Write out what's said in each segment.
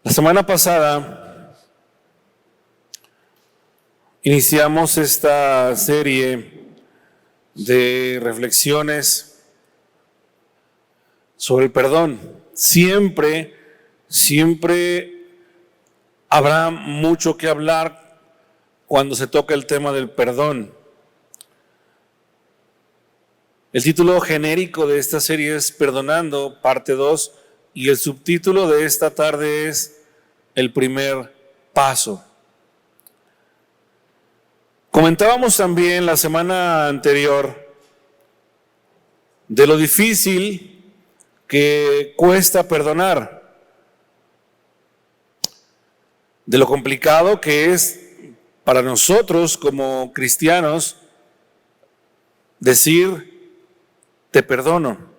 La semana pasada iniciamos esta serie de reflexiones sobre el perdón. Siempre habrá mucho que hablar cuando se toca el tema del perdón. El título genérico de esta serie es Perdonando, parte 2, y el subtítulo de esta tarde es El primer paso. Comentábamos también la semana anterior de lo difícil que cuesta perdonar, de lo complicado que es para nosotros como cristianos decir te perdono.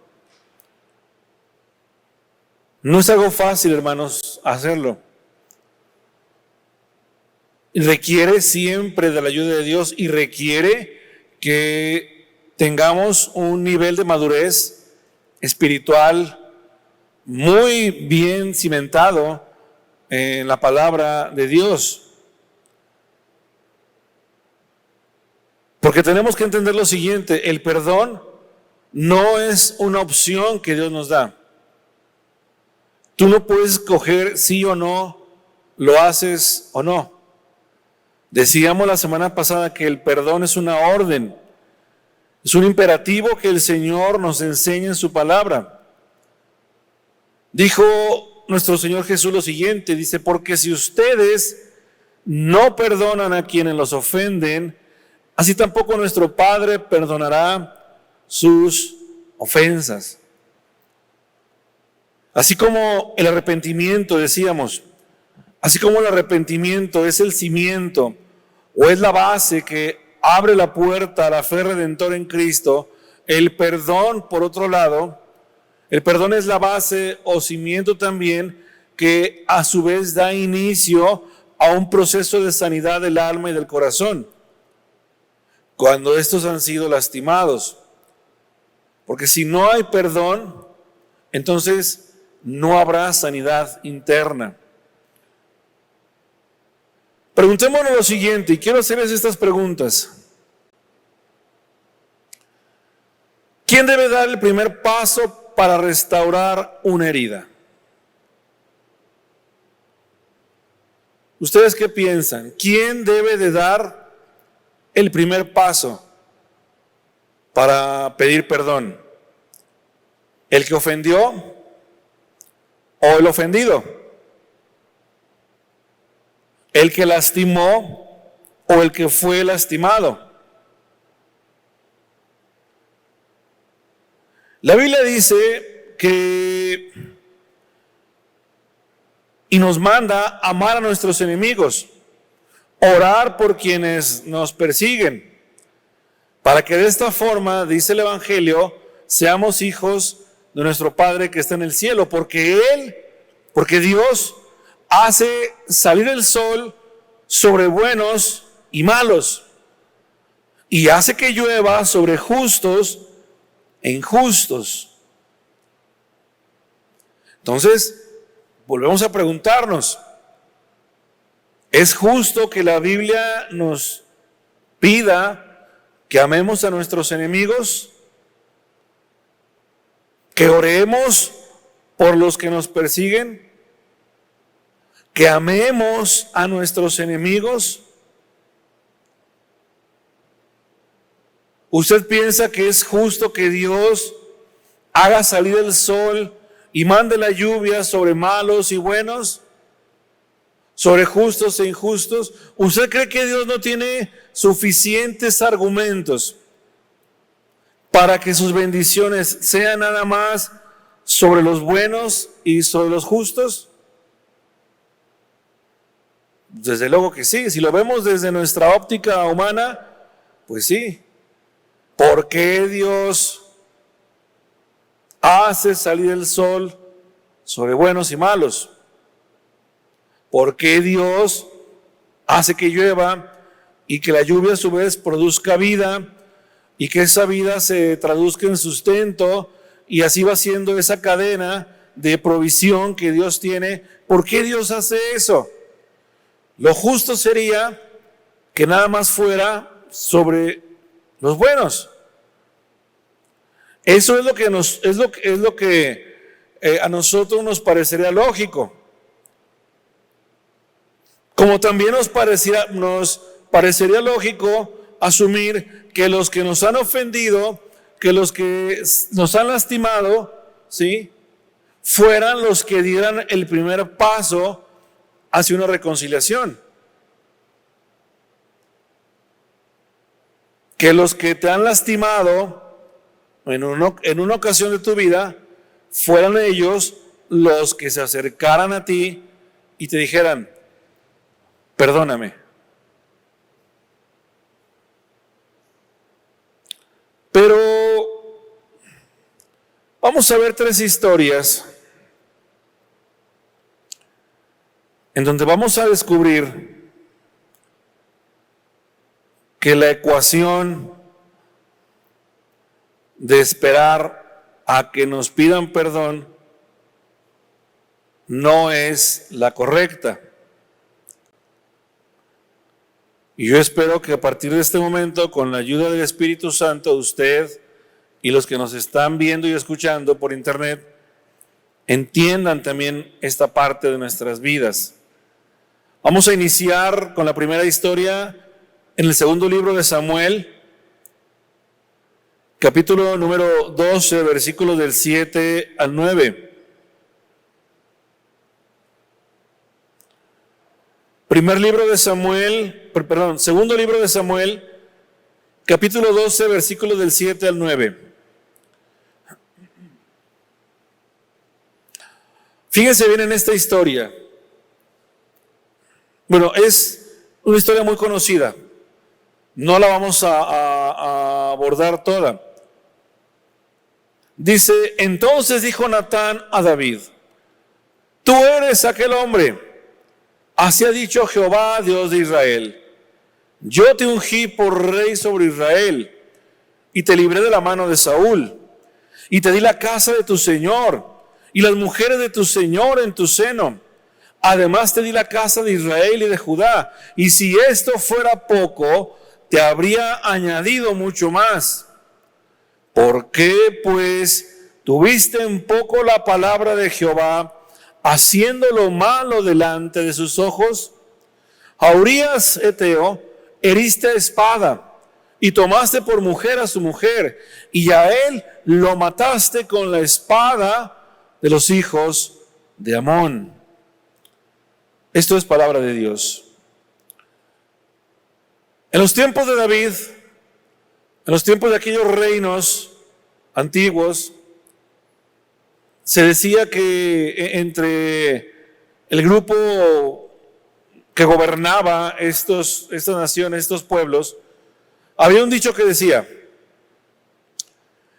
No es algo fácil, hermanos, hacerlo. Requiere siempre de la ayuda de Dios y requiere que tengamos un nivel de madurez espiritual muy bien cimentado en la palabra de Dios. Porque tenemos que entender lo siguiente: el perdón no es una opción que Dios nos da. Tú no puedes escoger sí o no, lo haces o no. Decíamos la semana pasada que el perdón es una orden, es un imperativo que el Señor nos enseña en su palabra. Dijo nuestro Señor Jesús lo siguiente, dice: porque si ustedes no perdonan a quienes los ofenden, así tampoco nuestro Padre perdonará sus ofensas. Así como el arrepentimiento, decíamos, así como el arrepentimiento es el cimiento o es la base que abre la puerta a la fe redentora en Cristo, el perdón, por otro lado, el perdón es la base o cimiento también que a su vez da inicio a un proceso de sanidad del alma y del corazón, cuando estos han sido lastimados. Porque si no hay perdón, entonces no habrá sanidad interna. Preguntémonos lo siguiente, y quiero hacerles estas preguntas. ¿Quién debe dar el primer paso para restaurar una herida? ¿Ustedes qué piensan? ¿Quién debe de dar el primer paso para pedir perdón? ¿El que ofendió o el ofendido? ¿El que lastimó o el que fue lastimado? La Biblia dice que y nos manda amar a nuestros enemigos, orar por quienes nos persiguen, para que de esta forma, dice el Evangelio, seamos hijos de nuestro Padre que está en el cielo, porque Dios hace salir el sol sobre buenos y malos, y hace que llueva sobre justos e injustos. Entonces, volvemos a preguntarnos, ¿es justo que la Biblia nos pida que amemos a nuestros enemigos? ¿Que oremos por los que nos persiguen? ¿Que amemos a nuestros enemigos? ¿Usted piensa que es justo que Dios haga salir el sol y mande la lluvia sobre malos y buenos, sobre justos e injustos? ¿Usted cree que Dios no tiene suficientes argumentos para que sus bendiciones sean nada más sobre los buenos y sobre los justos? Desde luego que sí. Si lo vemos desde nuestra óptica humana, pues sí. ¿Por qué Dios hace salir el sol sobre buenos y malos? ¿Por qué Dios hace que llueva y que la lluvia a su vez produzca vida y que esa vida se traduzca en sustento y así va siendo esa cadena de provisión que Dios tiene ¿por qué Dios hace eso? Lo justo sería que nada más fuera sobre los buenos. Eso es lo que a nosotros nos parecería lógico. Como también nos parecería lógico asumir que los que nos han ofendido, que los que nos han lastimado, ¿sí?, fueran los que dieran el primer paso hacia una reconciliación. Que los que te han lastimado en una ocasión de tu vida fueran ellos los que se acercaran a ti y te dijeran: perdóname. Pero vamos a ver 3 historias en donde vamos a descubrir que la ecuación de esperar a que nos pidan perdón no es la correcta. Y yo espero que a partir de este momento, con la ayuda del Espíritu Santo, usted y los que nos están viendo y escuchando por internet entiendan también esta parte de nuestras vidas. Vamos a iniciar con la primera historia en el segundo libro de Samuel, capítulo número 12, versículos del 7 al 9. Segundo libro de Samuel, capítulo 12, versículos del 7 al 9. Fíjense bien en esta historia. Bueno, es una historia muy conocida. No la vamos a abordar toda. Dice: entonces dijo Natán a David: tú eres aquel hombre. Así ha dicho Jehová, Dios de Israel: yo te ungí por rey sobre Israel, y te libré de la mano de Saúl, y te di la casa de tu señor, y las mujeres de tu señor en tu seno. Además te di la casa de Israel y de Judá, y si esto fuera poco, te habría añadido mucho más. ¿Por qué, pues, tuviste en poco la palabra de Jehová, haciendo lo malo delante de sus ojos? A Urías Eteo heriste a espada, y tomaste por mujer a su mujer, y a él lo mataste con la espada de los hijos de Amón. Esto es palabra de Dios. En los tiempos de David, en los tiempos de aquellos reinos antiguos, se decía que entre el grupo que gobernaba estas naciones, estos pueblos, había un dicho que decía: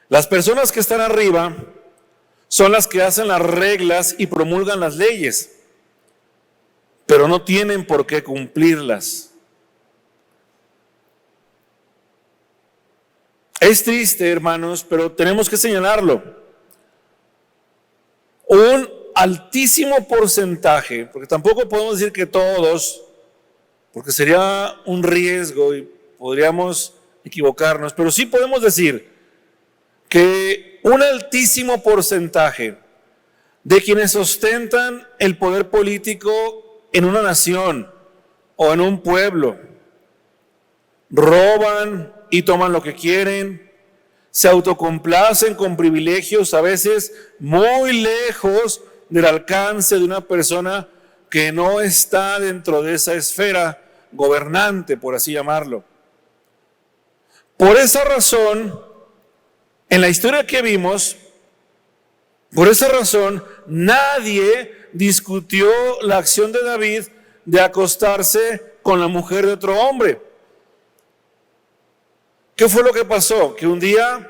las personas que están arriba son las que hacen las reglas y promulgan las leyes, pero no tienen por qué cumplirlas. Es triste, hermanos, pero tenemos que señalarlo. Un altísimo porcentaje, porque tampoco podemos decir que todos, porque sería un riesgo y podríamos equivocarnos, pero sí podemos decir que un altísimo porcentaje de quienes ostentan el poder político en una nación o en un pueblo roban y toman lo que quieren, se autocomplacen con privilegios a veces muy lejos del alcance de una persona que no está dentro de esa esfera gobernante, por así llamarlo. Por esa razón, en la historia que vimos, por esa razón, nadie discutió la acción de David de acostarse con la mujer de otro hombre. ¿Qué fue lo que pasó? Que un día,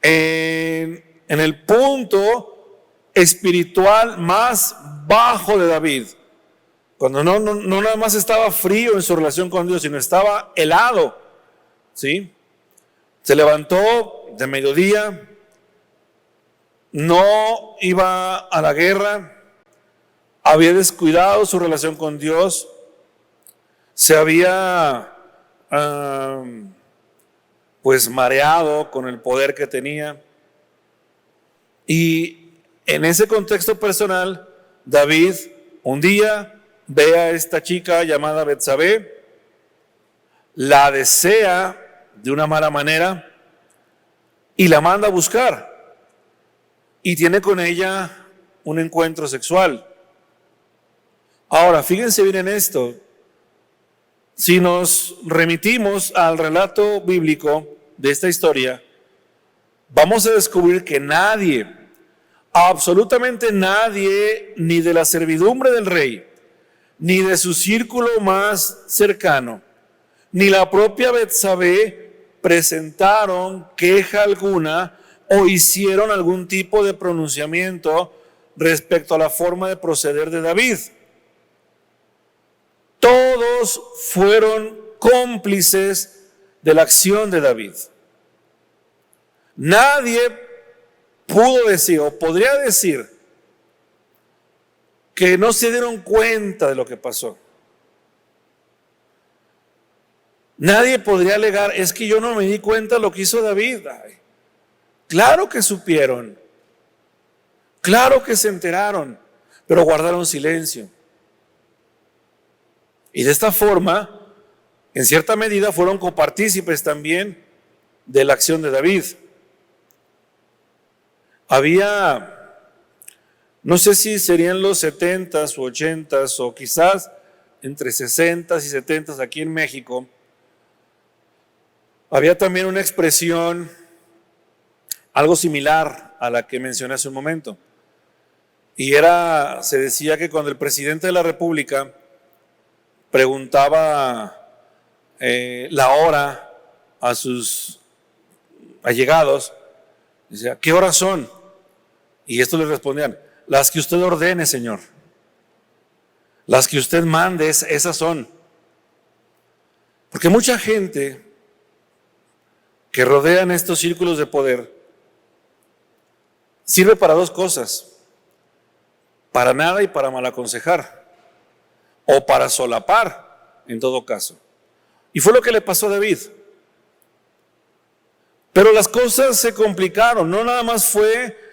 en el punto espiritual más bajo de David, cuando no nada más estaba frío en su relación con Dios, sino estaba helado, ¿sí? Se levantó de mediodía, no iba a la guerra, había descuidado su relación con Dios, se había pues mareado con el poder que tenía. Y en ese contexto personal, David un día ve a esta chica llamada Betsabé, la desea de una mala manera y la manda a buscar y tiene con ella un encuentro sexual. Ahora, fíjense bien en esto. Si nos remitimos al relato bíblico de esta historia, vamos a descubrir que nadie, absolutamente nadie, ni de la servidumbre del rey, ni de su círculo más cercano, ni la propia Betsabé presentaron queja alguna o hicieron algún tipo de pronunciamiento respecto a la forma de proceder de David. Todos fueron cómplices de la acción de David. Nadie pudo decir o podría decir que no se dieron cuenta de lo que pasó. Nadie podría alegar, es que yo no me di cuenta de lo que hizo David. Ay, claro que supieron, claro que se enteraron, pero guardaron silencio. Y de esta forma, en cierta medida, fueron copartícipes también de la acción de David. Había, no sé si serían los 70s o 80s o quizás entre 60s y 70s aquí en México, había también una expresión algo similar a la que mencioné hace un momento. Y se decía que cuando el presidente de la República preguntaba la hora a sus allegados, decía, ¿qué horas son? Y estos le respondían, las que usted ordene, señor. Las que usted mande, esas son. Porque mucha gente que rodean estos círculos de poder sirve para dos cosas: para nada y para mal aconsejar, o para solapar en todo caso. Y fue lo que le pasó a David. Pero las cosas se complicaron. No nada más fue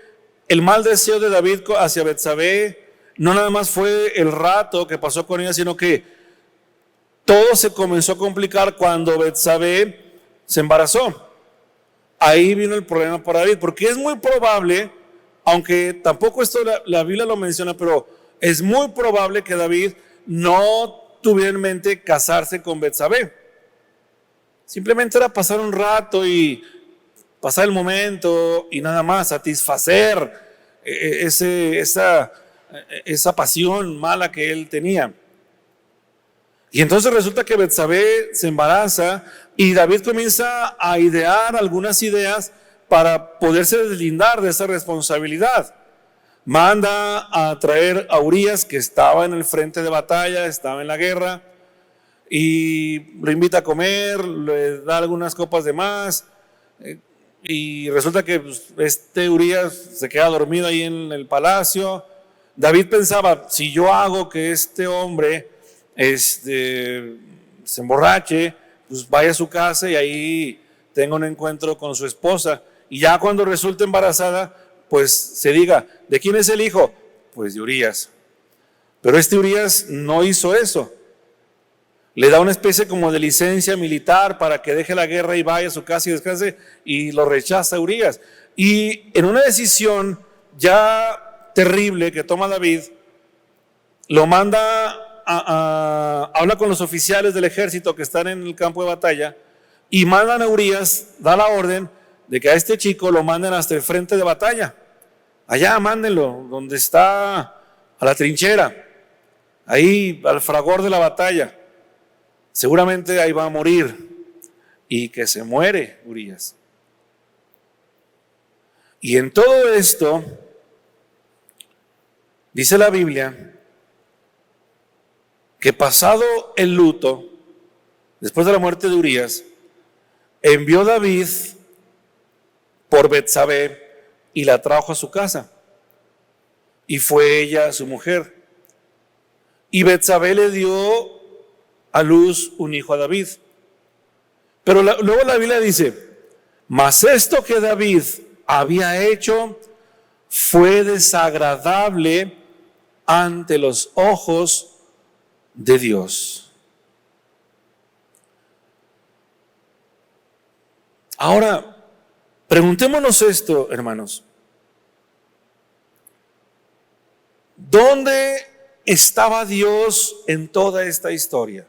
el mal deseo de David hacia Betsabé, no nada más fue el rato que pasó con ella, sino que todo se comenzó a complicar cuando Betsabé se embarazó. Ahí vino el problema para David, porque es muy probable, aunque tampoco esto la Biblia lo menciona, pero es muy probable que David no tuviera en mente casarse con Betsabé. Simplemente era pasar un rato y pasar el momento y nada más, satisfacer esa pasión mala que él tenía. Y entonces resulta que Betsabé se embaraza y David comienza a idear algunas ideas para poderse deslindar de esa responsabilidad. Manda a traer a Urías, que estaba en el frente de batalla, estaba en la guerra, y lo invita a comer, le da algunas copas de más, y resulta que Urías se queda dormido ahí en el palacio. David pensaba, si yo hago que este hombre se emborrache, pues vaya a su casa y ahí tenga un encuentro con su esposa, y ya cuando resulte embarazada, pues se diga, ¿de quién es el hijo? Pues de Urías. Pero Urías no hizo eso. Le da una especie como de licencia militar para que deje la guerra y vaya a su casa y descanse, y lo rechaza Urías. Y en una decisión ya terrible que toma David, lo manda habla con los oficiales del ejército que están en el campo de batalla y mandan a Urías, da la orden de que a este chico lo manden hasta el frente de batalla. Allá mándenlo, donde está, a la trinchera, ahí al fragor de la batalla. Seguramente ahí va a morir, y que se muere Urías. Y en todo esto, dice la Biblia, que pasado el luto, después de la muerte de Urías, envió David por Betsabé y la trajo a su casa, y fue ella su mujer. y Betsabé le dio a luz un hijo a David. Pero luego la Biblia dice, mas esto que David había hecho fue desagradable ante los ojos de Dios. Ahora, preguntémonos esto, hermanos. ¿Dónde estaba Dios en toda esta historia?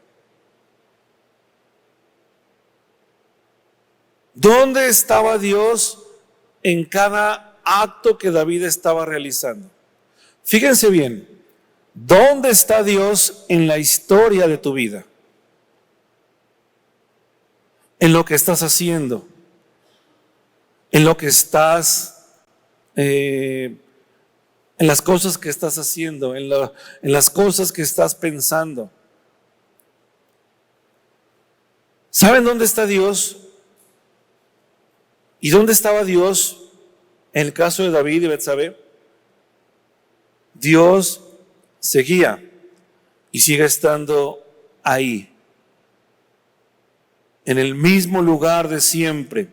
¿Dónde estaba Dios en cada acto que David estaba realizando? Fíjense bien, ¿dónde está Dios en la historia de tu vida? En lo que estás haciendo, en lo que estás, en las cosas que estás haciendo, en las cosas que estás pensando. ¿Saben dónde está Dios? ¿Y dónde estaba Dios en el caso de David y Betsabé? Dios seguía y sigue estando ahí, en el mismo lugar de siempre,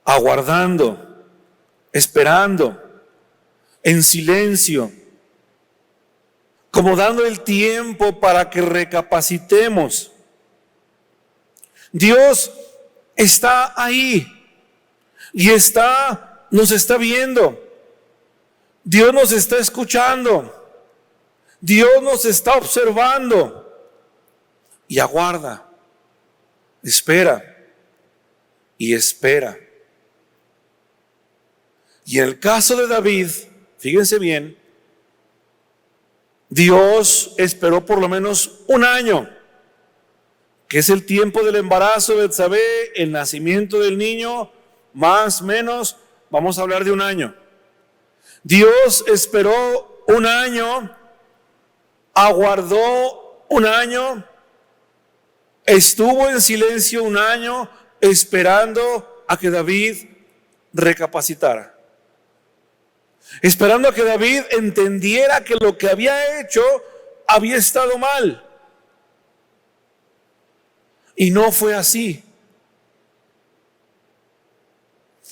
aguardando, esperando, en silencio, como dando el tiempo para que recapacitemos. Dios está ahí y nos está viendo. Dios nos está escuchando. Dios nos está observando y aguarda, espera y espera. Y en el caso de David, fíjense bien, Dios esperó por lo menos un año, que es el tiempo del embarazo de Betsabé, el nacimiento del niño, más o menos, vamos a hablar de un año. Dios esperó un año, aguardó un año, estuvo en silencio un año, esperando a que David recapacitara. Esperando a que David entendiera que lo que había hecho había estado mal. Y no fue así.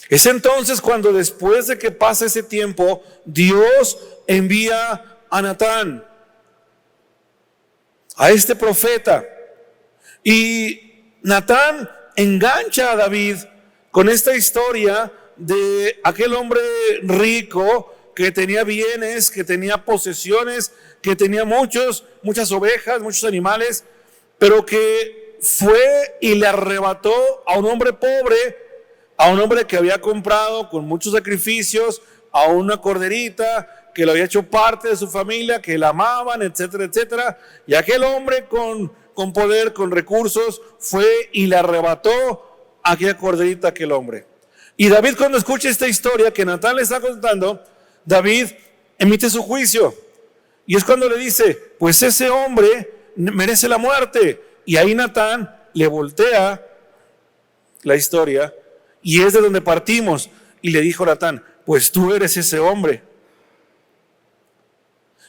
Es entonces cuando, después de que pasa ese tiempo, Dios envía a Natán, a este profeta. Y Natán engancha a David con esta historia de aquel hombre rico que tenía bienes, que tenía posesiones, que tenía muchas ovejas, muchos animales, pero que fue y le arrebató a un hombre pobre, a un hombre que había comprado con muchos sacrificios, a una corderita que lo había hecho parte de su familia, que la amaban, etcétera, etcétera. Y aquel hombre con poder, con recursos, fue y le arrebató a aquella corderita a aquel hombre. Y David, cuando escucha esta historia que Natán le está contando, David emite su juicio. Y es cuando le dice, pues ese hombre merece la muerte. Y ahí Natán le voltea la historia, y es de donde partimos. Y le dijo Natán, pues tú eres ese hombre.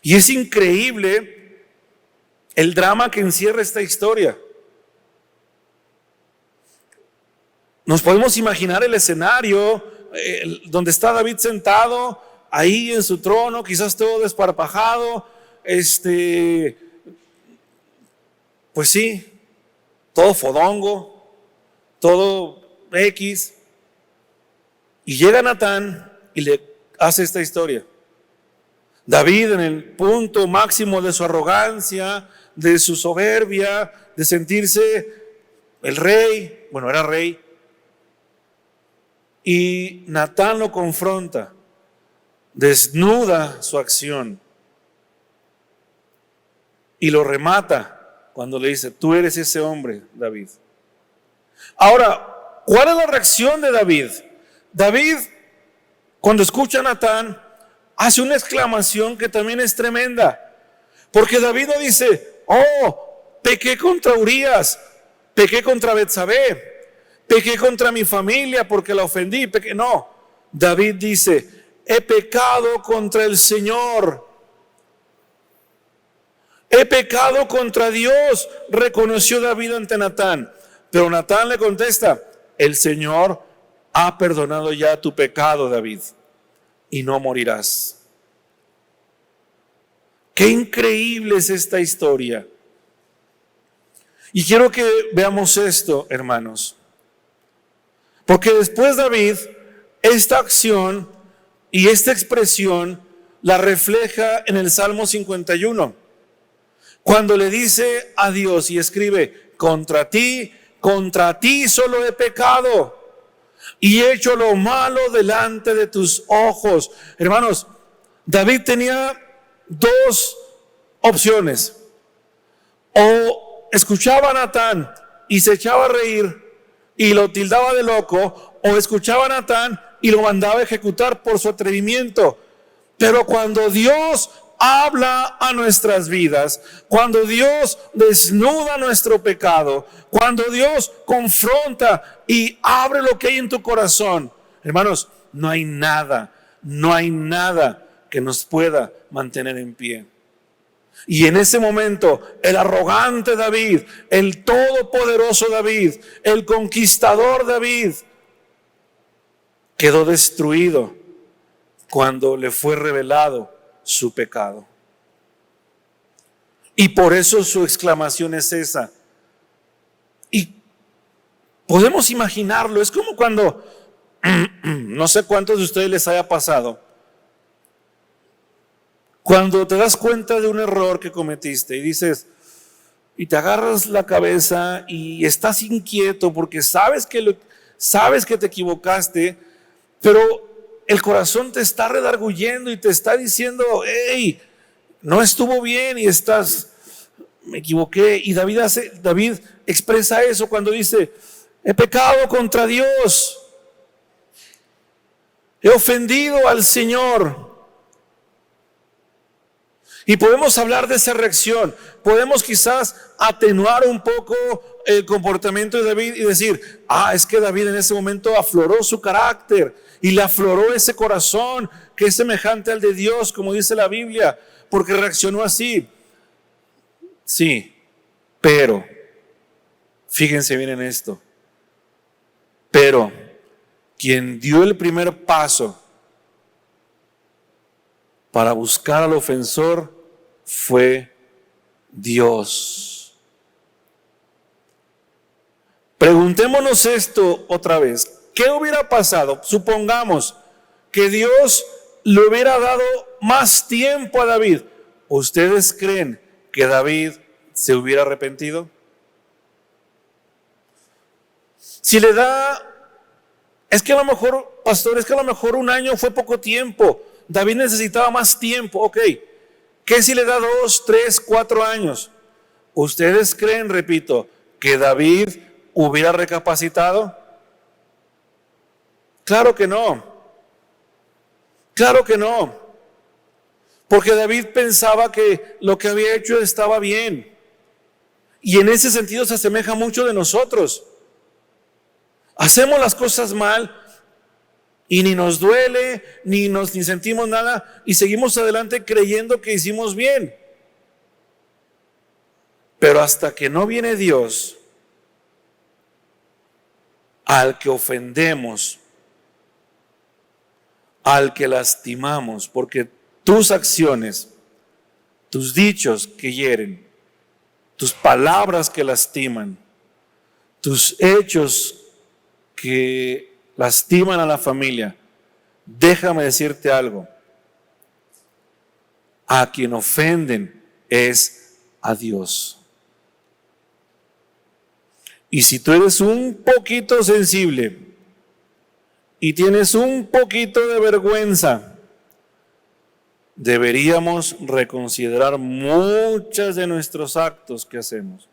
Y es increíble el drama que encierra esta historia. Nos podemos imaginar el escenario donde está David sentado ahí en su trono, quizás todo desparpajado, pues sí, todo fodongo, todo X. Y llega Natán y le hace esta historia. David, en el punto máximo de su arrogancia, de su soberbia, de sentirse el rey, bueno, era rey. Y Natán lo confronta, desnuda su acción y lo remata cuando le dice, tú eres ese hombre, David. Ahora, ¿cuál es la reacción de David? David, cuando escucha a Natán, hace una exclamación que también es tremenda, porque David no dice, oh, pequé contra Urías, pequé contra Betsabé, pequé contra mi familia porque la ofendí, pequé. No, David dice, he pecado contra el Señor. he pecado contra Dios, reconoció David ante Natán. Pero Natán le contesta, el Señor ha perdonado ya tu pecado, David, y no morirás. Qué increíble es esta historia. Y quiero que veamos esto, hermanos. Porque después David, esta acción y esta expresión la refleja en el Salmo 51. Cuando le dice a Dios y escribe, contra ti solo he pecado y he hecho lo malo delante de tus ojos. Hermanos, David tenía dos opciones. O escuchaba a Natán y se echaba a reír y lo tildaba de loco, o escuchaba a Natán y lo mandaba a ejecutar por su atrevimiento. Pero cuando Dios habla a nuestras vidas, cuando Dios desnuda nuestro pecado, cuando Dios confronta y abre lo que hay en tu corazón, hermanos, no hay nada que nos pueda mantener en pie. Y en ese momento, el arrogante David, el todopoderoso David, el conquistador David, quedó destruido cuando le fue revelado su pecado. Y por eso su exclamación es esa. Y podemos imaginarlo, es como cuando, no sé cuántos de ustedes les haya pasado, cuando te das cuenta de un error que cometiste y dices, y te agarras la cabeza y estás inquieto porque sabes que te equivocaste, pero el corazón te está redarguyendo y te está diciendo, hey, no estuvo bien y me equivoqué. Y David expresa eso cuando dice, he pecado contra Dios, he ofendido al Señor. Y podemos hablar de esa reacción, podemos quizás atenuar un poco el comportamiento de David y decir, es que David en ese momento afloró su carácter y le afloró ese corazón que es semejante al de Dios, como dice la Biblia, porque reaccionó así. Sí, pero, fíjense bien en esto, pero quien dio el primer paso para buscar al ofensor fue Dios. Preguntémonos esto otra vez. ¿Qué hubiera pasado? Supongamos que Dios le hubiera dado más tiempo a David. ¿Ustedes creen que David se hubiera arrepentido? Si le da, es que a lo mejor, pastor, es que a lo mejor un año fue poco tiempo. David necesitaba más tiempo, ok. ¿Qué si le da 2, 3, 4 años? ¿Ustedes creen, repito, que David hubiera recapacitado? Claro que no. Claro que no. Porque David pensaba que lo que había hecho estaba bien. Y en ese sentido se asemeja mucho de nosotros. Hacemos las cosas mal y ni nos duele, ni sentimos nada, y seguimos adelante creyendo que hicimos bien. Pero hasta que no viene Dios, al que ofendemos, al que lastimamos, porque tus acciones, tus dichos que hieren, tus palabras que lastiman, tus hechos que lastiman a la familia, déjame decirte algo, a quien ofenden es a Dios. Y si tú eres un poquito sensible y tienes un poquito de vergüenza, deberíamos reconsiderar muchos de nuestros actos que hacemos.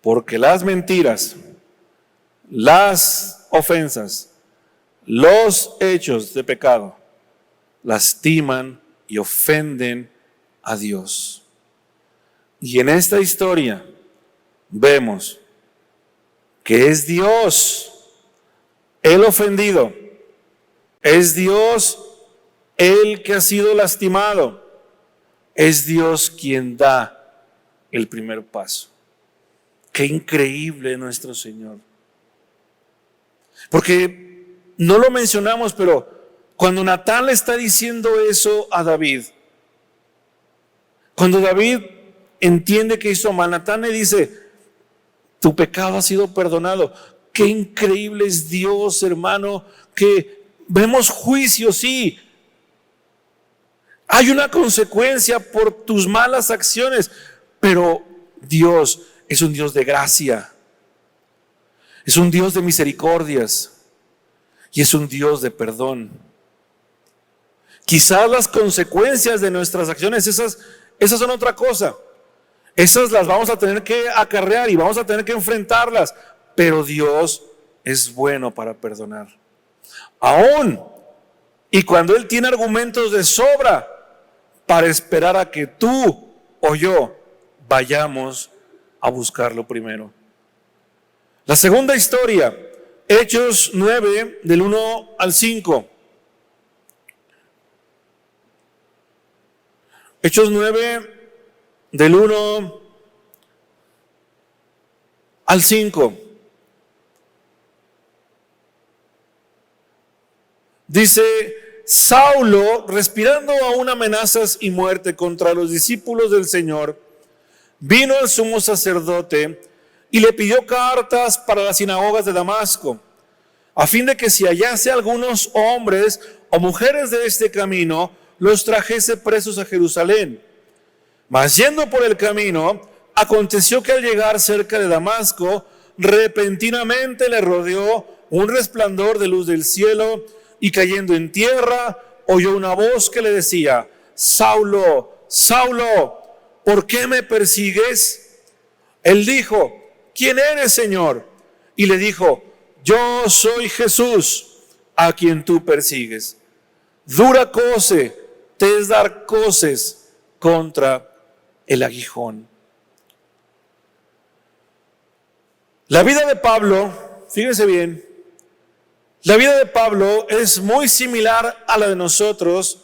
Porque las mentiras, las ofensas, los hechos de pecado lastiman y ofenden a Dios. Y en esta historia vemos que es Dios el ofendido, es Dios el que ha sido lastimado, Es Dios quien da el primer paso. Qué increíble nuestro Señor. Porque no lo mencionamos, pero cuando Natán le está diciendo eso a David, cuando David entiende que hizo mal, Natán le dice: tu pecado ha sido perdonado. Qué increíble es Dios, hermano, que vemos juicio, sí. Hay una consecuencia por tus malas acciones, pero Dios es un Dios de gracia, es un Dios de misericordias y es un Dios de perdón. Quizás las consecuencias de nuestras acciones, esas son otra cosa. Esas las vamos a tener que acarrear y vamos a tener que enfrentarlas, pero Dios es bueno para perdonar. Aún y cuando Él tiene argumentos de sobra para esperar a que tú o yo vayamos a buscarlo primero. La segunda historia, Hechos 9, del 1 al 5. Hechos 9, del 1 al 5. Dice: Saulo, respirando aún amenazas y muerte contra los discípulos del Señor, vino al sumo sacerdote y le pidió cartas para las sinagogas de Damasco, a fin de que si hallase algunos hombres o mujeres de este camino, los trajese presos a Jerusalén. Mas yendo por el camino, aconteció que al llegar cerca de Damasco, repentinamente le rodeó un resplandor de luz del cielo, y cayendo en tierra, oyó una voz que le decía: Saulo, Saulo, ¿por qué me persigues? Él dijo: ¿quién eres, Señor? Y le dijo: yo soy Jesús, a quien tú persigues. Dura cosa te es dar coces contra el aguijón. La vida de Pablo, fíjense bien, la vida de Pablo es muy similar a la de nosotros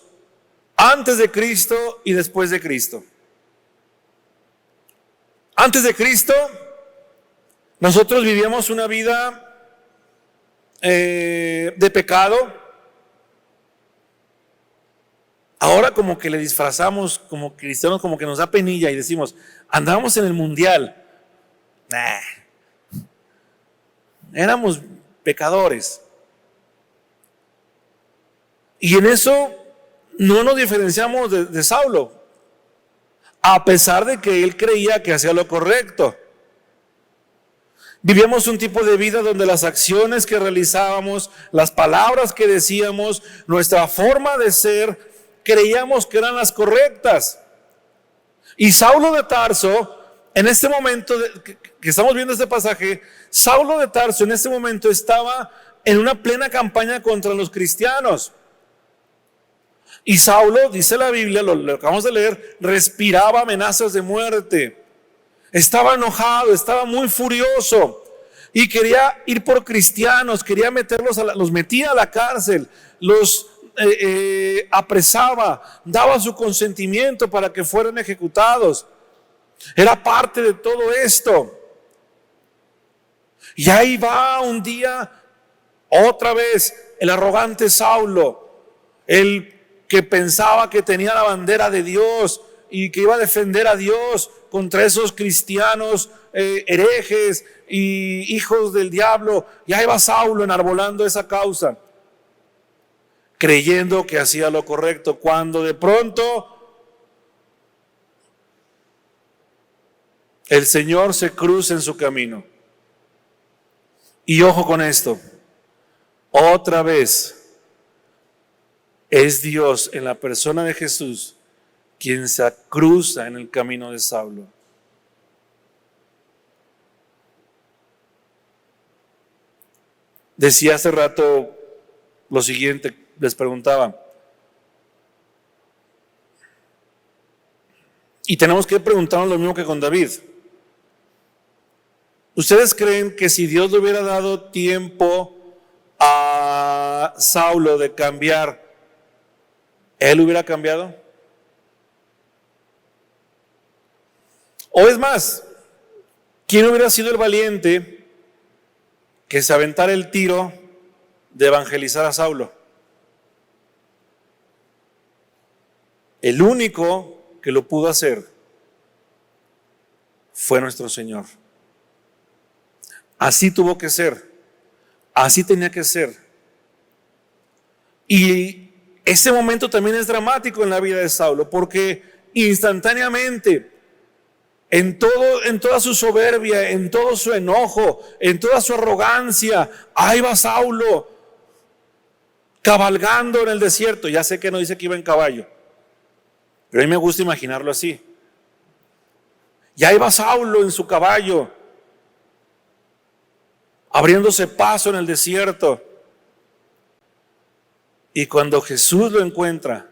antes de Cristo y después de Cristo. Antes de Cristo, nosotros vivíamos una vida de pecado. Ahora como que le disfrazamos como cristianos, como que nos da penilla y decimos: andábamos en el mundial. Éramos pecadores. Y en eso no nos diferenciamos de Saulo, a pesar de que él creía que hacía lo correcto. Vivíamos un tipo de vida donde las acciones que realizábamos, las palabras que decíamos, nuestra forma de ser, creíamos que eran las correctas. Y Saulo de Tarso, en este momento que estamos viendo este pasaje, Saulo de Tarso en este momento estaba en una plena campaña contra los cristianos. Y Saulo, dice la Biblia, lo acabamos de leer, respiraba amenazas de muerte. Estaba enojado, estaba muy furioso y quería ir por cristianos, quería meterlos, los metía a la cárcel, los apresaba, daba su consentimiento para que fueran ejecutados. Era parte de todo esto. Y ahí va un día, otra vez, el arrogante Saulo, el que pensaba que tenía la bandera de Dios y que iba a defender a Dios contra esos cristianos herejes y hijos del diablo. Y ahí va Saulo enarbolando esa causa, creyendo que hacía lo correcto, cuando de pronto el Señor se cruza en su camino. Y ojo con esto, otra vez es Dios en la persona de Jesús quien se cruza en el camino de Saulo. Decía hace rato lo siguiente, les preguntaba, y tenemos que preguntarnos lo mismo que con David. ¿Ustedes creen que si Dios le hubiera dado tiempo a Saulo de cambiar, él hubiera cambiado? O es más, ¿quién hubiera sido el valiente que se aventara el tiro de evangelizar a Saulo? El único que lo pudo hacer fue nuestro Señor. Así tuvo que ser, así tenía que ser. Y ese momento también es dramático en la vida de Saulo, porque instantáneamente, en toda su soberbia, en todo su enojo, en toda su arrogancia, ahí va Saulo cabalgando en el desierto. Ya sé que no dice que iba en caballo, pero a mí me gusta imaginarlo así. Y ahí va Saulo en su caballo, abriéndose paso en el desierto. Y cuando Jesús lo encuentra,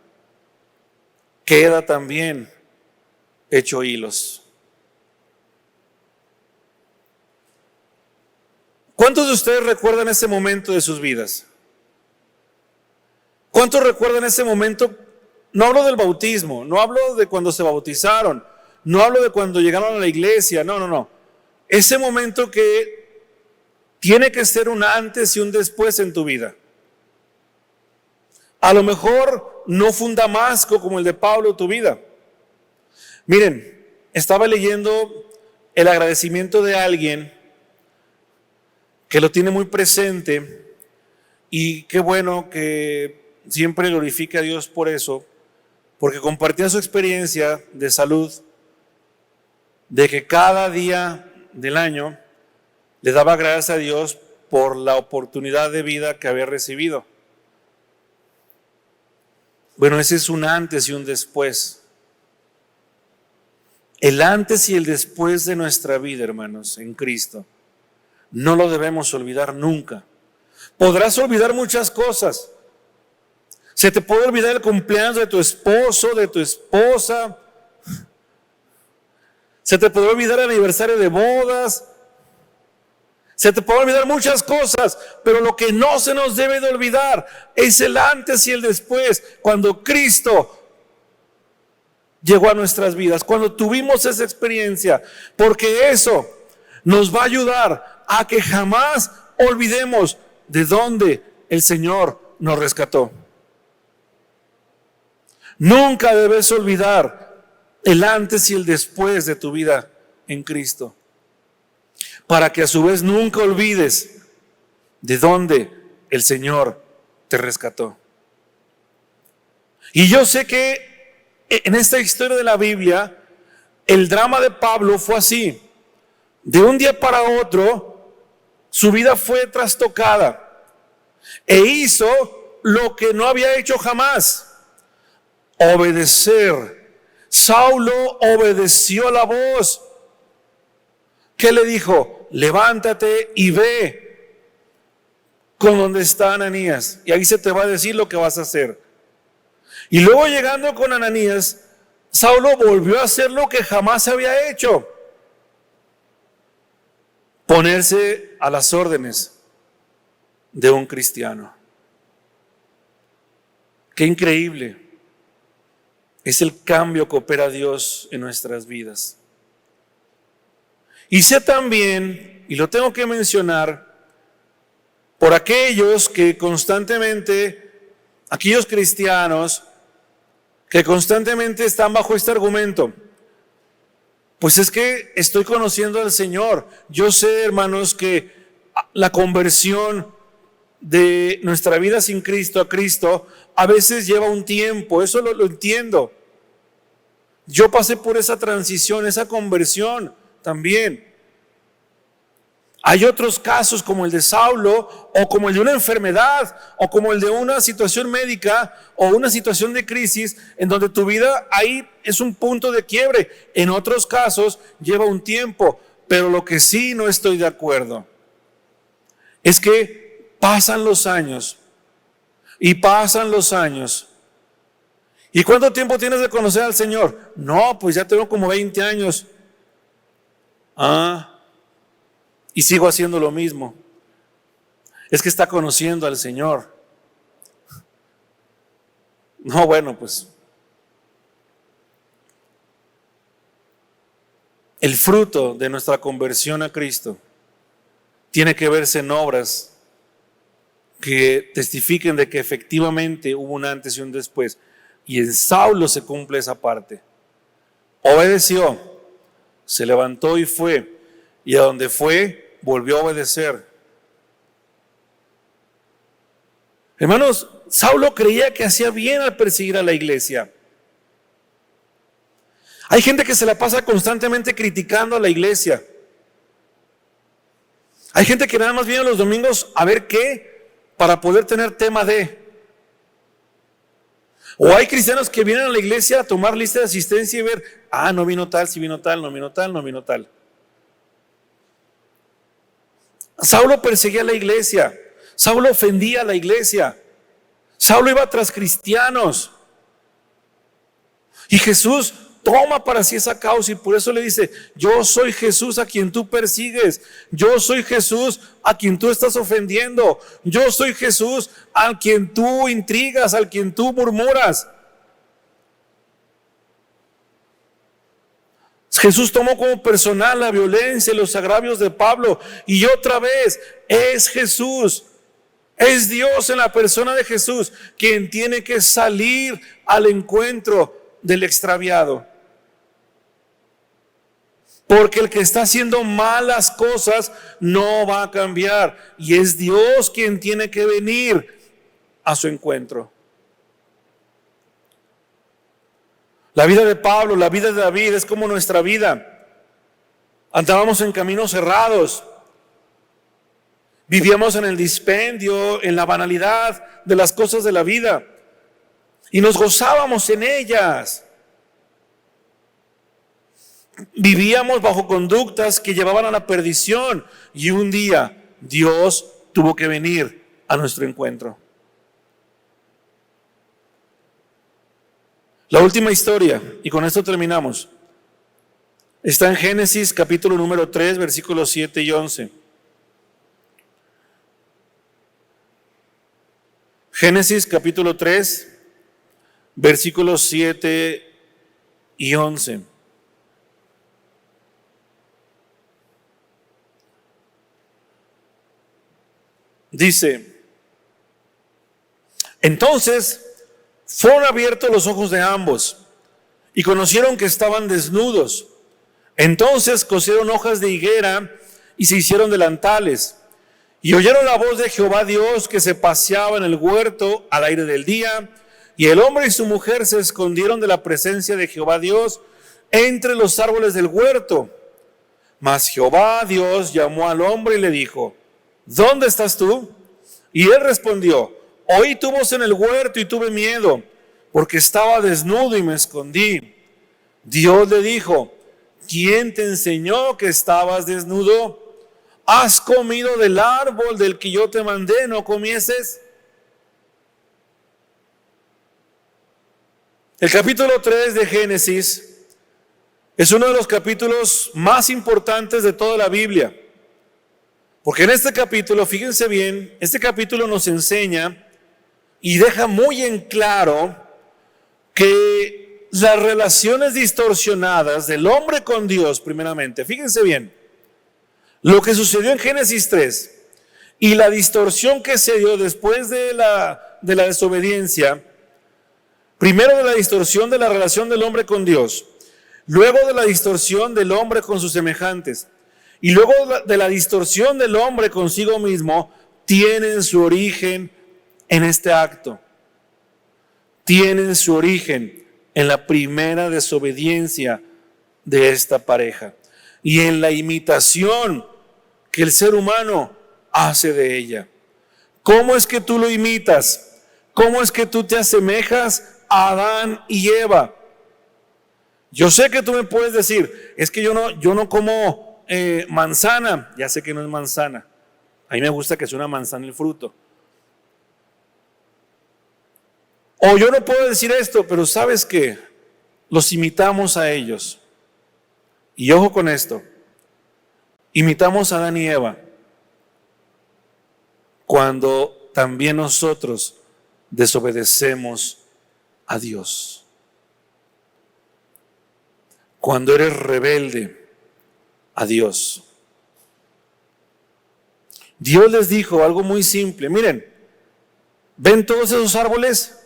queda también hecho hilos. ¿Cuántos de ustedes recuerdan ese momento de sus vidas? ¿Cuántos recuerdan ese momento? No hablo del bautismo, no hablo de cuando se bautizaron, no hablo de cuando llegaron a la iglesia, no. Ese momento que tiene que ser un antes y un después en tu vida. A lo mejor no fue un Damasco como el de Pablo tu vida. Miren, estaba leyendo el agradecimiento de alguien que lo tiene muy presente, y qué bueno que siempre glorifique a Dios por eso, porque compartía su experiencia de salud, de que cada día del año le daba gracias a Dios por la oportunidad de vida que había recibido. Bueno, ese es un antes y un después. El antes y el después de nuestra vida, hermanos, en Cristo. No lo debemos olvidar nunca. Podrás olvidar muchas cosas. Se te puede olvidar el cumpleaños de tu esposo, de tu esposa. Se te puede olvidar el aniversario de bodas. Se te puede olvidar muchas cosas, pero lo que no se nos debe de olvidar es el antes y el después, cuando Cristo llegó a nuestras vidas, cuando tuvimos esa experiencia, porque eso nos va a ayudar a que jamás olvidemos de dónde el Señor nos rescató. Nunca debes olvidar el antes y el después de tu vida en Cristo, para que a su vez nunca olvides de dónde el Señor te rescató. Y yo sé que en esta historia de la Biblia, el drama de Pablo fue así. De un día para otro, su vida fue trastocada e hizo lo que no había hecho jamás: obedecer. Saulo obedeció la voz. ¿Qué le dijo? Levántate y ve con donde está Ananías, y ahí se te va a decir lo que vas a hacer. Y luego, llegando con Ananías, Saulo volvió a hacer lo que jamás había hecho: ponerse a las órdenes de un cristiano. Qué increíble es el cambio que opera Dios en nuestras vidas. Y sé también, y lo tengo que mencionar, por aquellos que constantemente, aquellos cristianos que constantemente están bajo este argumento: pues es que estoy conociendo al Señor. Yo sé, hermanos, que la conversión de nuestra vida sin Cristo a Cristo a veces lleva un tiempo. Eso lo entiendo. Yo pasé por esa transición, esa conversión también. Hay otros casos como el de Saulo, o como el de una enfermedad, o como el de una situación médica, o una situación de crisis, en donde tu vida ahí es un punto de quiebre. En otros casos lleva un tiempo, pero lo que sí no estoy de acuerdo es que pasan los años, y pasan los años. ¿Y cuánto tiempo tienes de conocer al Señor? No, pues ya tengo como 20 años. Y sigo haciendo lo mismo. Es que está conociendo al Señor. No, bueno, pues El fruto de nuestra conversión a Cristo tiene que verse en obras que testifiquen de que efectivamente hubo un antes y un después. Y en Saulo se cumple esa parte. Obedeció, se levantó y fue, y a donde fue, volvió a obedecer. Hermanos, Saulo creía que hacía bien al perseguir a la iglesia. Hay gente que se la pasa constantemente criticando a la iglesia. Hay gente que nada más viene los domingos a ver qué, para poder tener tema de. O hay cristianos que vienen a la iglesia a tomar lista de asistencia y ver, no vino tal, sí vino tal, no vino tal, no vino tal. Saulo perseguía a la iglesia. Saulo ofendía a la iglesia. Saulo iba tras cristianos. Y Jesús toma para sí esa causa y por eso le dice, yo soy Jesús a quien tú persigues, yo soy Jesús a quien tú estás ofendiendo, yo soy Jesús a quien tú intrigas, al quien tú murmuras. Jesús tomó como personal la violencia y los agravios de Pablo y otra vez es Jesús, es Dios en la persona de Jesús quien tiene que salir al encuentro del extraviado. Porque el que está haciendo malas cosas no va a cambiar. Y es Dios quien tiene que venir a su encuentro. La vida de Pablo, la vida de David es como nuestra vida. Andábamos en caminos cerrados. Vivíamos en el dispendio, en la banalidad de las cosas de la vida. Y nos gozábamos en ellas. Vivíamos bajo conductas que llevaban a la perdición y un día Dios tuvo que venir a nuestro encuentro. La última historia, y con esto terminamos, está en Génesis capítulo número 3, versículos 7 y 11. Génesis capítulo 3, versículos 7 y 11. Dice, entonces fueron abiertos los ojos de ambos y conocieron que estaban desnudos. Entonces cosieron hojas de higuera y se hicieron delantales. Y oyeron la voz de Jehová Dios que se paseaba en el huerto al aire del día. Y el hombre y su mujer se escondieron de la presencia de Jehová Dios entre los árboles del huerto. Mas Jehová Dios llamó al hombre y le dijo, ¿dónde estás tú? Y él respondió, oí tu voz en el huerto y tuve miedo, porque estaba desnudo y me escondí. Dios le dijo, ¿quién te enseñó que estabas desnudo? ¿Has comido del árbol del que yo te mandé, no comieses? El capítulo 3 de Génesis es uno de los capítulos más importantes de toda la Biblia. Porque en este capítulo, fíjense bien, este capítulo nos enseña y deja muy en claro que las relaciones distorsionadas del hombre con Dios, primeramente, fíjense bien, lo que sucedió en Génesis 3 y la distorsión que se dio después de la desobediencia, primero de la distorsión de la relación del hombre con Dios, luego de la distorsión del hombre con sus semejantes, y luego de la distorsión del hombre consigo mismo, tienen su origen en este acto. Tienen su origen en la primera desobediencia de esta pareja y en la imitación que el ser humano hace de ella. ¿Cómo es que tú lo imitas? ¿Cómo es que tú te asemejas a Adán y Eva? Yo sé que tú me puedes decir, es que yo no como manzana, ya sé que no es manzana, a mí me gusta que sea una manzana el fruto. O yo no puedo decir esto, pero ¿sabes qué? Los imitamos a ellos. Y ojo con esto, imitamos a Adán y Eva cuando también nosotros desobedecemos a Dios. Cuando eres rebelde a Dios. Dios les dijo algo muy simple. Miren, ¿ven todos esos árboles?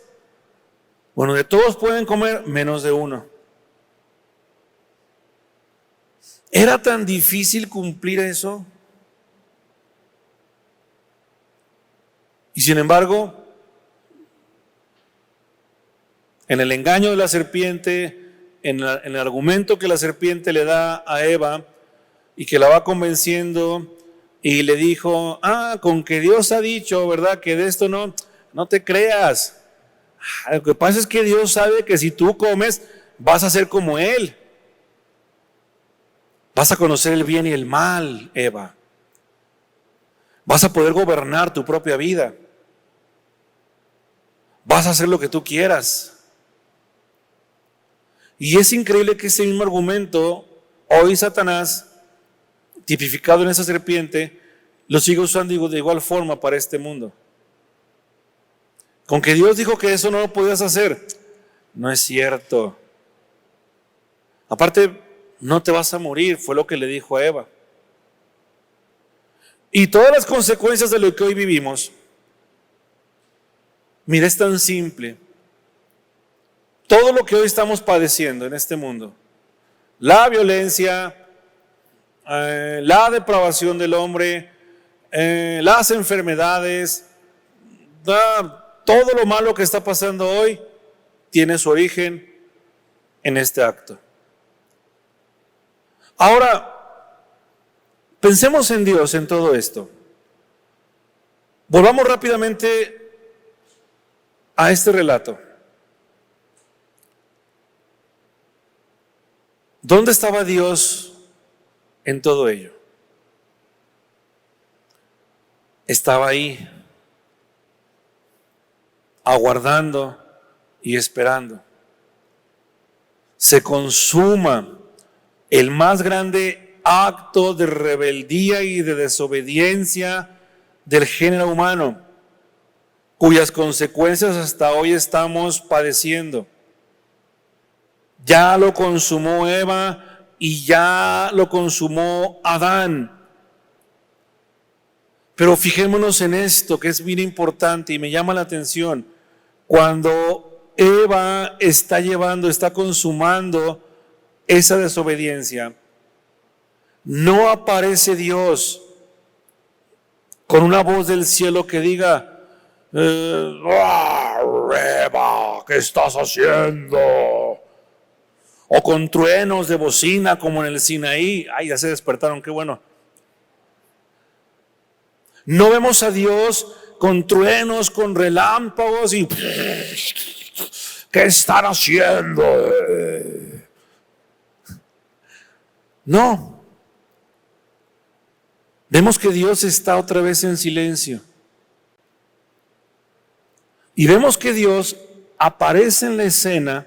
Bueno, de todos pueden comer menos de uno. ¿Era tan difícil cumplir eso? Y sin embargo, en el engaño de la serpiente, en el argumento que la serpiente le da a Eva y que la va convenciendo y le dijo, con que Dios ha dicho, ¿verdad? Que de esto no te creas. Lo que pasa es que Dios sabe que si tú comes, vas a ser como Él. Vas a conocer el bien y el mal, Eva. Vas a poder gobernar tu propia vida. Vas a hacer lo que tú quieras. Y es increíble que ese mismo argumento, hoy Satanás, tipificado en esa serpiente, lo sigue usando de igual forma para este mundo. Con que Dios dijo que eso no lo podías hacer, no es cierto. Aparte, no te vas a morir, fue lo que le dijo a Eva. Y todas las consecuencias de lo que hoy vivimos, mira, es tan simple. Todo lo que hoy estamos padeciendo en este mundo, la violencia, la depravación del hombre, las enfermedades, todo lo malo que está pasando hoy, tiene su origen en este acto. Ahora, pensemos en Dios en todo esto. Volvamos rápidamente a este relato. ¿Dónde estaba Dios en todo ello? Estaba ahí, aguardando y esperando. Se consuma el más grande acto de rebeldía y de desobediencia del género humano, cuyas consecuencias hasta hoy estamos padeciendo. Ya lo consumó Eva y ya lo consumó Adán. Pero fijémonos en esto que es bien importante y me llama la atención. Cuando Eva está consumando esa desobediencia, no aparece Dios con una voz del cielo que diga, Eva, ¿qué estás haciendo? O con truenos de bocina como en el Sinaí. Ay, ya se despertaron, qué bueno. No vemos a Dios con truenos, con relámpagos y ¿qué están haciendo? No. Vemos que Dios está otra vez en silencio. Y vemos que Dios aparece en la escena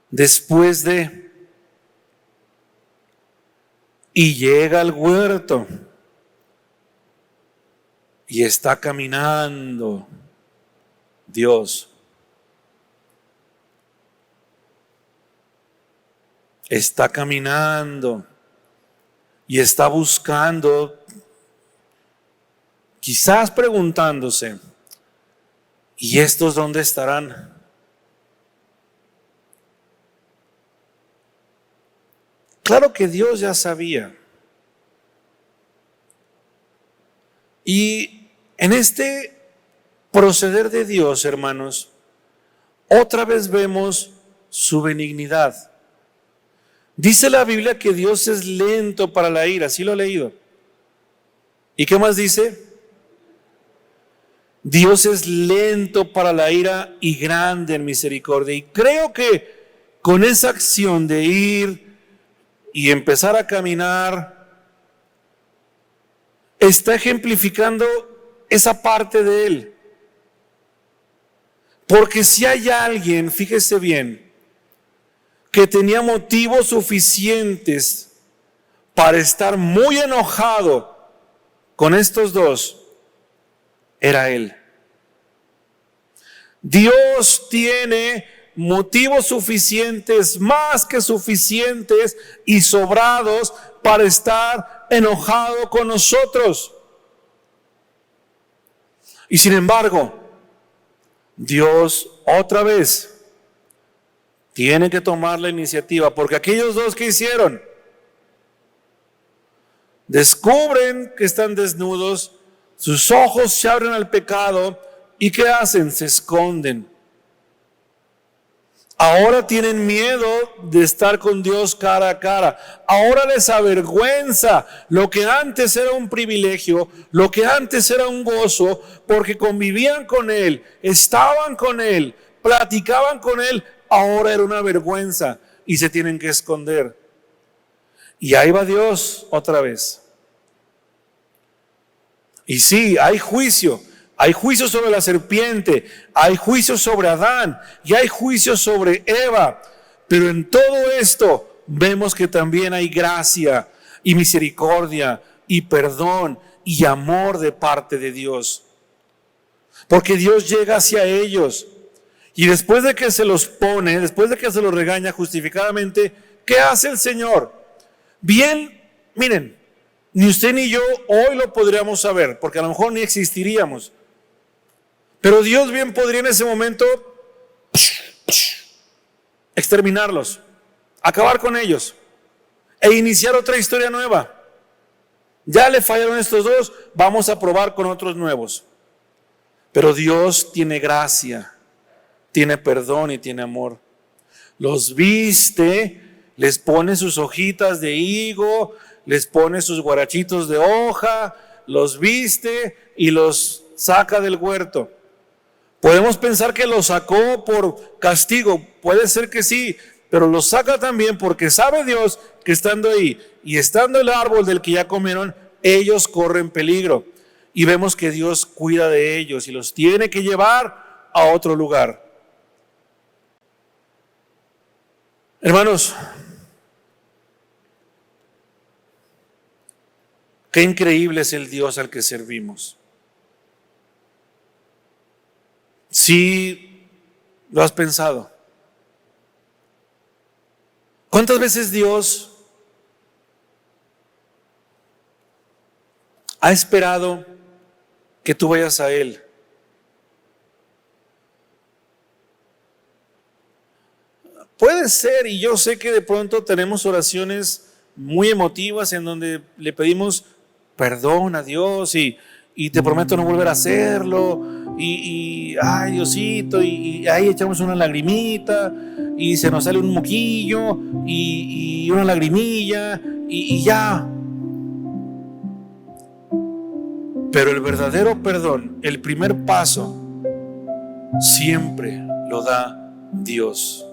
después de, y llega al huerto y está caminando Dios. Está caminando y está buscando, quizás preguntándose, ¿y estos dónde estarán? Claro que Dios ya sabía. Y en este proceder de Dios, hermanos, otra vez vemos su benignidad. Dice la Biblia que Dios es lento para la ira, ¿sí lo he leído? ¿Y qué más dice? Dios es lento para la ira y grande en misericordia. Y creo que con esa acción de ir y empezar a caminar, está ejemplificando esa parte de Él. Porque si hay alguien, fíjese bien, que tenía motivos suficientes para estar muy enojado con estos dos, era Él. Dios tiene motivos suficientes, más que suficientes y sobrados para estar enojado con nosotros. Y sin embargo, Dios otra vez tiene que tomar la iniciativa, porque aquellos dos que hicieron, descubren que están desnudos, sus ojos se abren al pecado y ¿qué hacen? Se esconden. Ahora tienen miedo de estar con Dios cara a cara. Ahora les avergüenza lo que antes era un privilegio, lo que antes era un gozo, porque convivían con Él, estaban con Él, platicaban con Él. Ahora era una vergüenza y se tienen que esconder. Y ahí va Dios otra vez. Y sí, hay juicio. Hay juicio sobre la serpiente, hay juicio sobre Adán y hay juicio sobre Eva. Pero en todo esto vemos que también hay gracia y misericordia y perdón y amor de parte de Dios. Porque Dios llega hacia ellos y después de que se los pone, después de que se los regaña justificadamente, ¿qué hace el Señor? Bien, miren, ni usted ni yo hoy lo podríamos saber, porque a lo mejor ni existiríamos. Pero Dios bien podría en ese momento exterminarlos, acabar con ellos e iniciar otra historia nueva. Ya le fallaron estos dos, vamos a probar con otros nuevos. Pero Dios tiene gracia, tiene perdón y tiene amor. Los viste, les pone sus hojitas de higo, les pone sus guarachitos de hoja, los viste y los saca del huerto. Podemos pensar que los sacó por castigo, puede ser que sí, pero los saca también porque sabe Dios que estando ahí y estando el árbol del que ya comieron, ellos corren peligro. Y vemos que Dios cuida de ellos y los tiene que llevar a otro lugar. Hermanos, qué increíble es el Dios al que servimos. Sí, lo has pensado. ¿Cuántas veces Dios ha esperado que tú vayas a Él? Puede ser, y yo sé que de pronto tenemos oraciones muy emotivas en donde le pedimos perdón a Dios y te prometo no volver a hacerlo, y ay Diosito, y ahí echamos una lagrimita y se nos sale un moquillo y una lagrimilla y ya. Pero el verdadero perdón, el primer paso, siempre lo da Dios.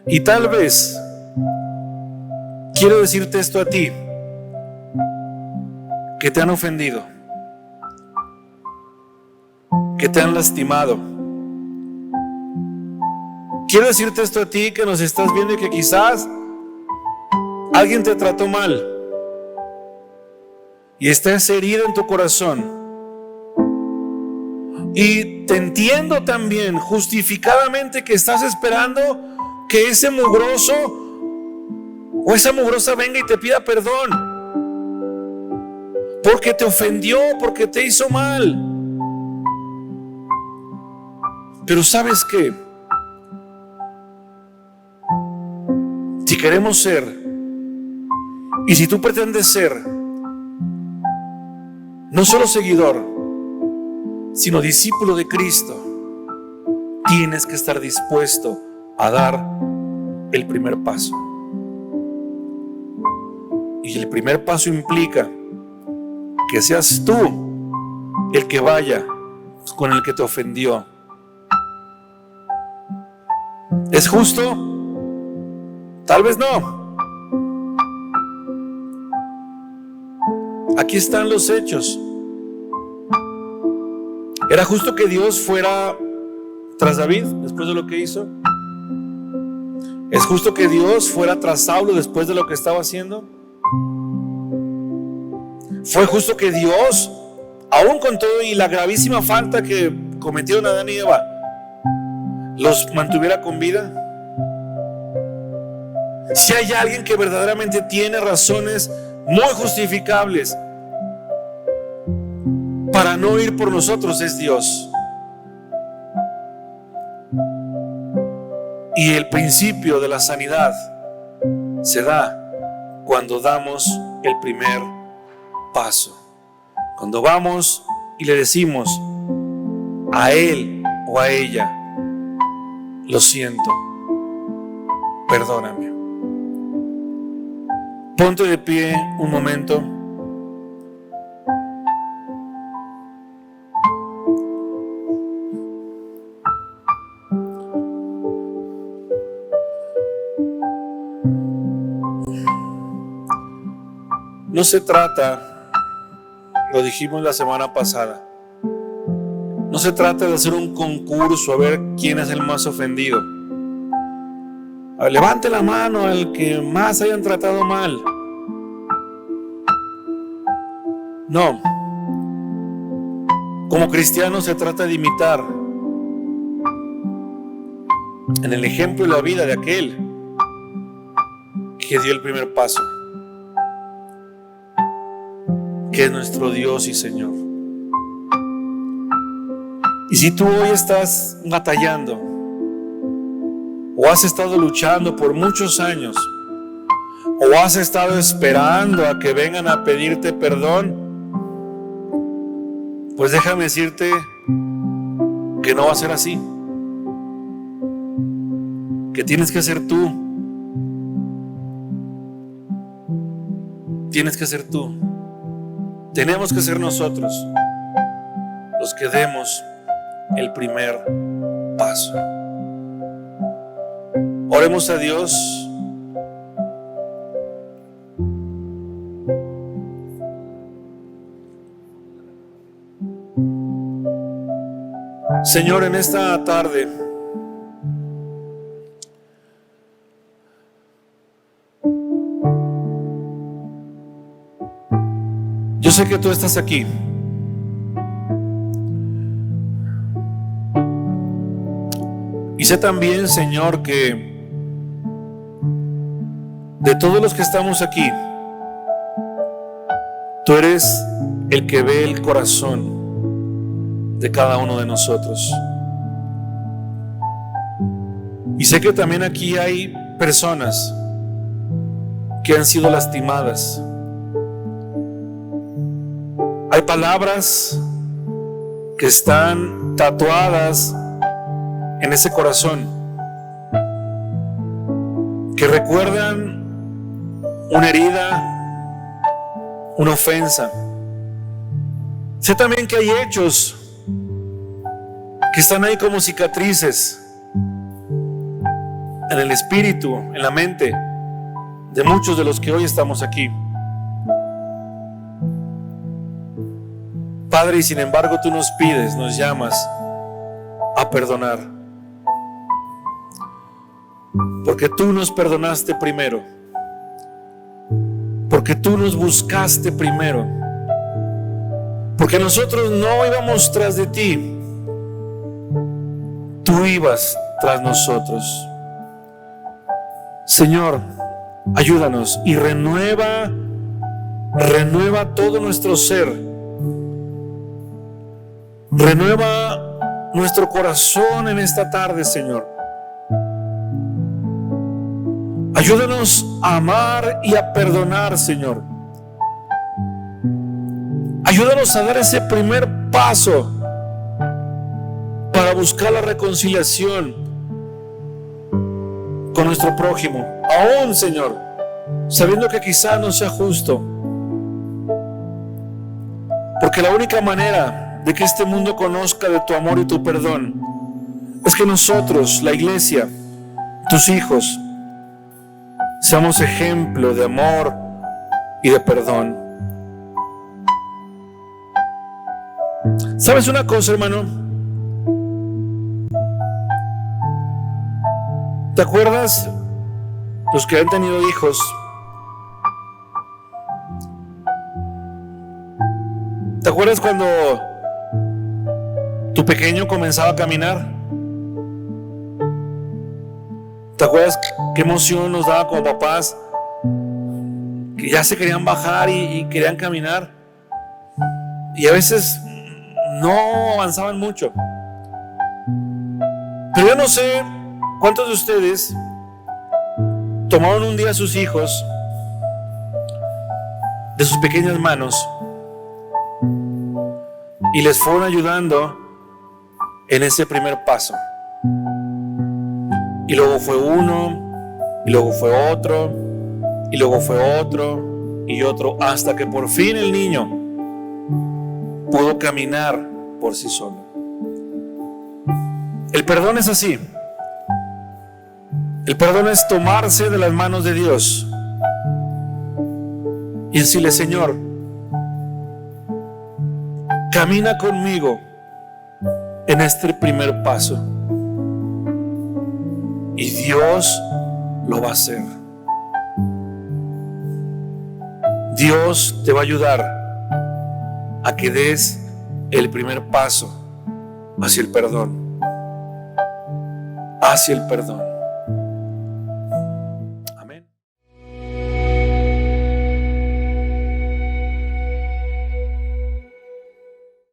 Y tal vez quiero decirte esto a ti, que te han ofendido, que te han lastimado. Quiero decirte esto a ti que nos estás viendo y que quizás alguien te trató mal y estás herido en tu corazón. Y te entiendo también justificadamente que estás esperando que ese mugroso o esa mugrosa venga y te pida perdón porque te ofendió, porque te hizo mal. Pero ¿sabes qué? Si queremos ser, y si tú pretendes ser no solo seguidor, sino discípulo de Cristo, tienes que estar dispuesto a dar el primer paso. Y el primer paso implica que seas tú el que vaya con el que te ofendió. ¿Es justo? Tal vez no. Aquí están los hechos. ¿Era justo que Dios fuera tras David después de lo que hizo? ¿Es justo que Dios fuera tras Saulo después de lo que estaba haciendo? ¿Fue justo que Dios, aún con todo y la gravísima falta que cometieron Adán y Eva, los mantuviera con vida? Si hay alguien que verdaderamente tiene razones muy justificables para no ir por nosotros, es Dios. Y el principio de la sanidad se da cuando damos el primer paso. Cuando vamos y le decimos a él o a ella: lo siento, perdóname. Ponte de pie un momento. No se trata, lo dijimos la semana pasada, no se trata de hacer un concurso a ver quién es el más ofendido. A ver, levante la mano al que más hayan tratado mal. No. Como cristianos se trata de imitar en el ejemplo y la vida de aquel que dio el primer paso, que es nuestro Dios y Señor. Y si tú hoy estás batallando o has estado luchando por muchos años o has estado esperando a que vengan a pedirte perdón, pues déjame decirte que no va a ser así, que tienes que ser tú. Tienes que ser tú. Tenemos que ser nosotros los que demos el primer paso. Oremos a Dios. Señor, en esta tarde yo sé que tú estás aquí. Y sé también, Señor, que de todos los que estamos aquí, tú eres el que ve el corazón de cada uno de nosotros. Y sé que también aquí hay personas que han sido lastimadas. Hay palabras que están tatuadas en ese corazón, que recuerdan una herida, una ofensa. Sé también que hay hechos que están ahí como cicatrices en el espíritu, en la mente de muchos de los que hoy estamos aquí. Padre, y sin embargo tú nos pides, nos llamas a perdonar, porque tú nos perdonaste primero, porque tú nos buscaste primero, porque nosotros no íbamos tras de ti, tú ibas tras nosotros. Señor, ayúdanos y renueva todo nuestro ser. Renueva nuestro corazón en esta tarde, Señor. Ayúdanos a amar y a perdonar, Señor. Ayúdanos a dar ese primer paso para buscar la reconciliación con nuestro prójimo, aún, Señor, sabiendo que quizá no sea justo, porque la única manera de que este mundo conozca de tu amor y tu perdón es que nosotros, la iglesia, tus hijos, seamos ejemplo de amor y de perdón. ¿Sabes una cosa, hermano? ¿Te acuerdas los que han tenido hijos? ¿Te acuerdas cuando tu pequeño comenzaba a caminar? ¿Te acuerdas qué emoción nos daba como papás? Que ya se querían bajar y querían caminar. Y a veces no avanzaban mucho. Pero yo no sé cuántos de ustedes tomaron un día a sus hijos de sus pequeñas manos y les fueron ayudando en ese primer paso. Y luego fue uno, y luego fue otro, y luego fue otro y otro, hasta que por fin el niño pudo caminar por sí solo. El perdón es así. El perdón es tomarse de las manos de Dios y decirle: Señor, camina conmigo en este primer paso. Y Dios lo va a hacer. Dios te va a ayudar a que des el primer paso hacia el perdón. Hacia el perdón.